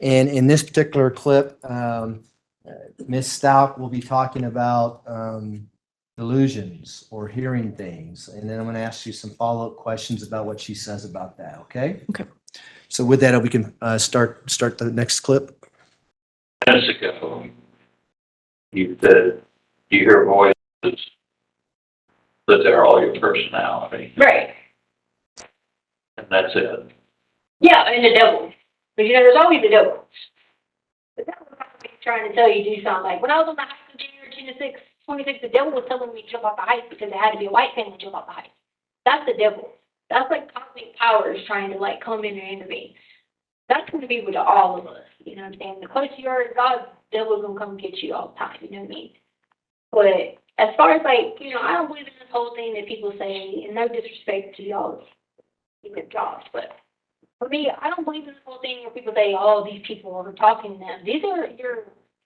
And in this particular clip, Ms. Stauch will be talking about delusions or hearing things. And then I'm going to ask you some follow-up questions about what she says about that, okay? Okay. So with that, we can start the next clip. Minutes ago, you said you hear voices that they're all your personality, Right. and that's it. Yeah, and the devil. But there's always the devil. The devil is trying to tell you to do something. Like when I was on the heights of January 26, the devil was telling me to jump off the heights because it had to be a white family to jump off the heights. That's the devil. That's like cosmic powers trying to like come in and intervene. That's going to be with all of us. You know what I'm saying? The closer you are to God, the devil's going to come get you all the time. You know what I mean? But as far as like, I don't believe in this whole thing that people say, and no disrespect to y'all, even jobs, but for me, I don't believe in this whole thing where people say, oh, these people are talking to them. These are your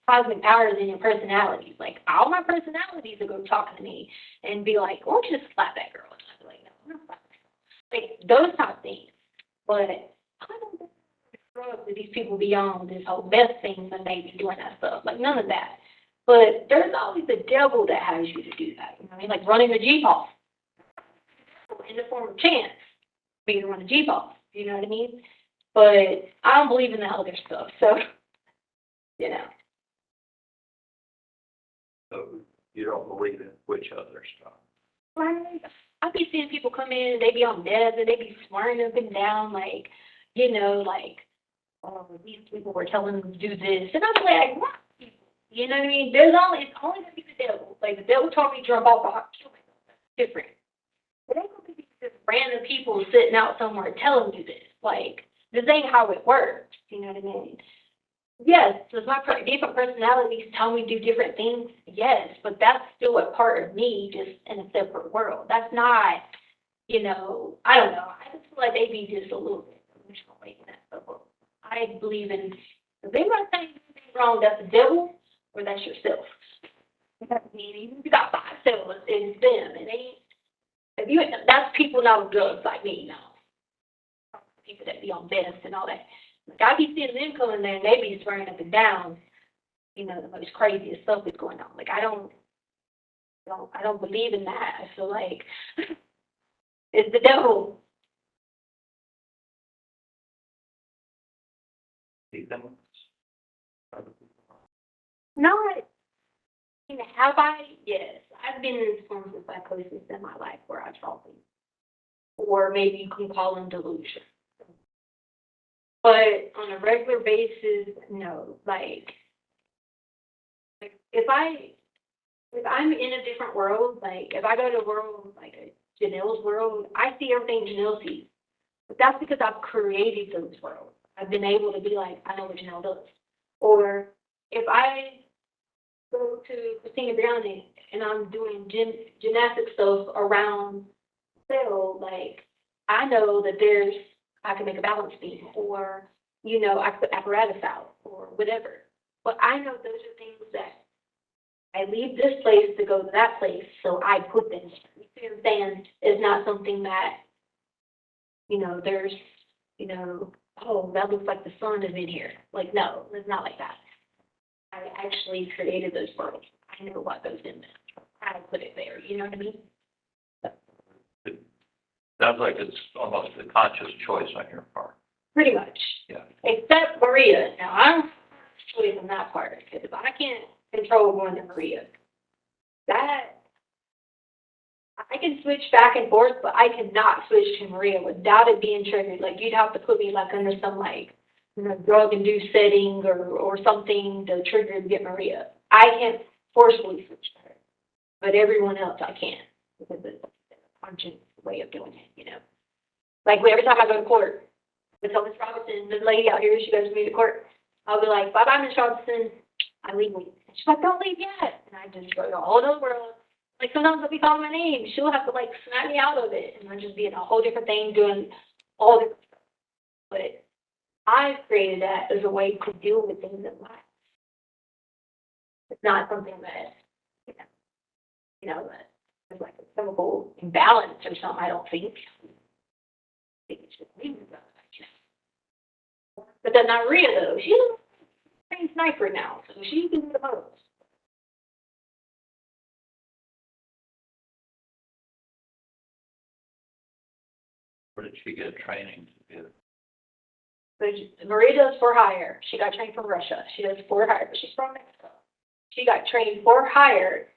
cosmic powers and your personalities. Like, all my personalities are going to talk to me and be like, why don't you just slap that girl? And I'd be like, no, I'm not slapping that girl. Like, those type of things. But I don't think that these people beyond this whole best thing that they be doing that stuff. Like, none of that. But there's always the devil that has you to do that. You know what I mean? Like running a Jeep off in the form of chance for you to run a Jeep off. You know what I mean? But I don't believe in the other stuff. So, So you don't believe in which other stuff. Like, I be seeing people come in and they be on meds and they be swearing up and down like, oh, these people were telling them to do this. And I'm like, what? You know what I mean? It's only gonna be the devil. Like the devil told me to jump off a hot kill myself. That's different. It ain't gonna be just random people sitting out somewhere telling you this. Like, this ain't how it works. You know what I mean? Yes, does my different personalities tell me to do different things? Yes, but that's still a part of me, just in a separate world. That's not, I don't know. I just feel like they be just a little bit delusional making that stuff up. I believe in, if they want to say anything wrong, that's the devil or that's yourself. I mean, even if you got 5 cells, it's them. It ain't, that's people not on drugs like me, no. People that be on meds and all that. Like I be seeing them coming there and they be swearing up and down, the most craziest stuff is going on. Like I don't believe in that. I feel like it's the devil. See them? Not, have I? Yes. I've been in forms of psychosis in my life where I saw things. Or maybe you can call them delusion. But on a regular basis, no. Like if I'm in a different world, like if I go to a world like a Janelle's world, I see everything Janelle sees. But that's because I've created those worlds. I've been able to be like, I know what Janelle does. Or if I go to Christina Browning and I'm doing gymnastic stuff around cell, like I know that I can make a balance beam or, I can put apparatus out or whatever. But I know those are things that I leave this place to go to that place, so I put them. You see what I'm saying? It's not something that, there's, oh, that looks like the sun is in here. Like, no, it's not like that. I actually created those worlds. I know what goes in there. I put it there. You know what I mean? It sounds like it's almost a conscious choice on your part. Pretty much. Yeah. Except Maria. Now, I don't have choice in that part because I can't control going to Maria. That I can switch back and forth, but I cannot switch to Maria without it being triggered. Like you'd have to put me like under some like drug-induced setting or something to trigger to get Maria. I can't forcefully switch to her, but everyone else I can because it's a conscious way of doing it. Like every time I go to court, I tell Miss Robinson, the lady out here, she goes with me to court. I'll be like, bye-bye, Miss Robinson. I'm leaving. And she's like, don't leave yet. And I just go to a whole other world. Like sometimes I'll be calling my name. She'll have to like snap me out of it, and I'll just be in a whole different thing, doing all different stuff. But I created that as a way to deal with things in life. It's not something that that is like a chemical imbalance or something. I don't think. I think it's just me. But then Maria, though, she's a trained sniper now, so she can do the most. Where did she get training to do? But Maria does for hire. She got trained from Russia. She does for hire, but she's from Mexico. She got trained for hire.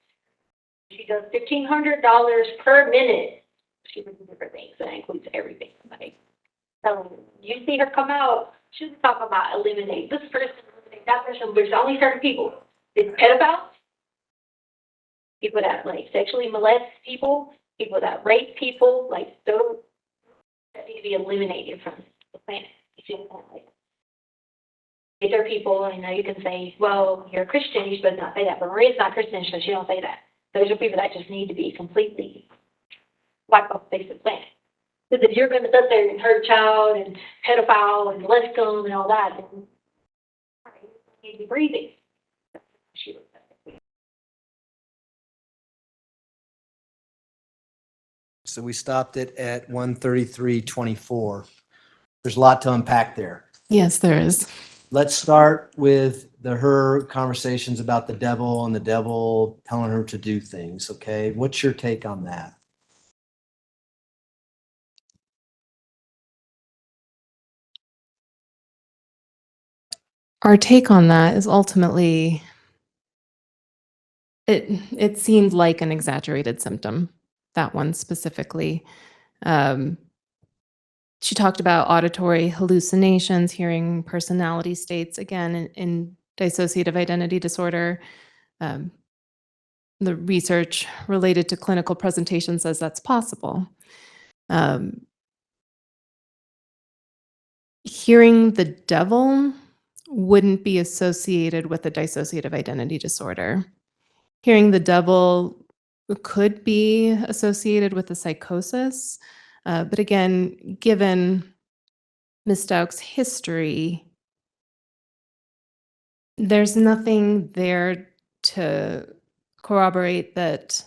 She does $1,500 per minute. She does different things. That includes everything. Like, so you see her come out, she's talking about eliminate this person, eliminate that person, but it's only certain people. It's pedophiles, people that like sexually molest people, people that rape people, like those that need to be eliminated from the planet. You see what I'm saying? These are people, you know, you can say, well, you're a Christian, you're supposed to not say that, but Maria's not Christian, so she don't say that. Those are people that just need to be completely wiped off the face of the planet. Because if you're going to sit there and hurt a child and pedophile and molest them and all that, then you need to be breathing. So we stopped it at 133.24. There's a lot to unpack there. Yes, there is. Let's start with her conversations about the devil and the devil telling her to do things. Okay. What's your take on that? Our take on that is ultimately, it seemed like an exaggerated symptom, that one specifically. She talked about auditory hallucinations, hearing personality states, again, in dissociative identity disorder. The research related to clinical presentation says that's possible. Hearing the devil wouldn't be associated with a dissociative identity disorder. Hearing the devil could be associated with a psychosis. But again, given Ms. Stauch's history, there's nothing there to corroborate that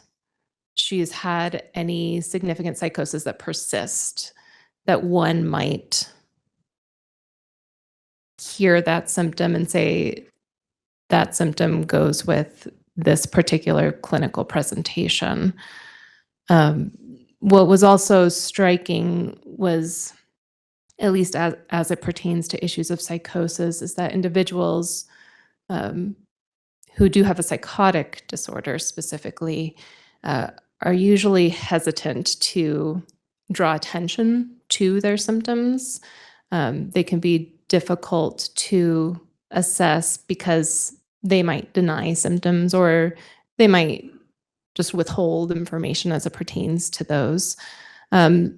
she's had any significant psychosis that persist, that one might hear that symptom and say that symptom goes with this particular clinical presentation. What was also striking was, at least as it pertains to issues of psychosis, is that individuals who do have a psychotic disorder specifically are usually hesitant to draw attention to their symptoms. They can be difficult to assess because they might deny symptoms, or they might just withhold information as it pertains to those.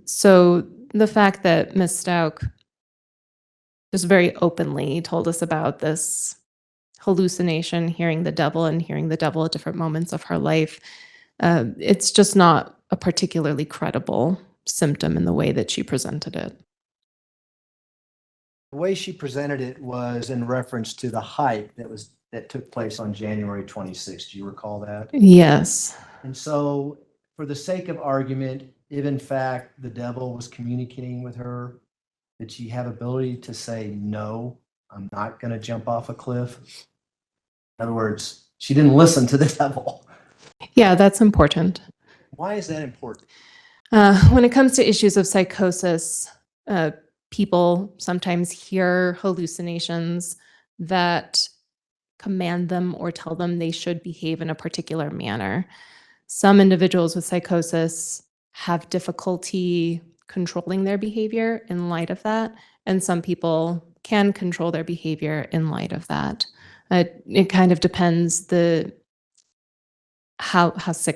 So the fact that Ms. Stauch just very openly told us about this hallucination, hearing the devil and hearing the devil at different moments of her life, it's just not a particularly credible symptom in the way that she presented it. The way she presented it was in reference to the hike that took place on January 26th. Do you recall that? Yes. And so, for the sake of argument, if in fact the devil was communicating with her, did she have ability to say, no, I'm not going to jump off a cliff? In other words, she didn't listen to the devil. Yeah, that's important. Why is that important? When it comes to issues of psychosis, people sometimes hear hallucinations that command them or tell them they should behave in a particular manner. Some individuals with psychosis have difficulty controlling their behavior in light of that, and some people can control their behavior in light of that. It kind of depends how sick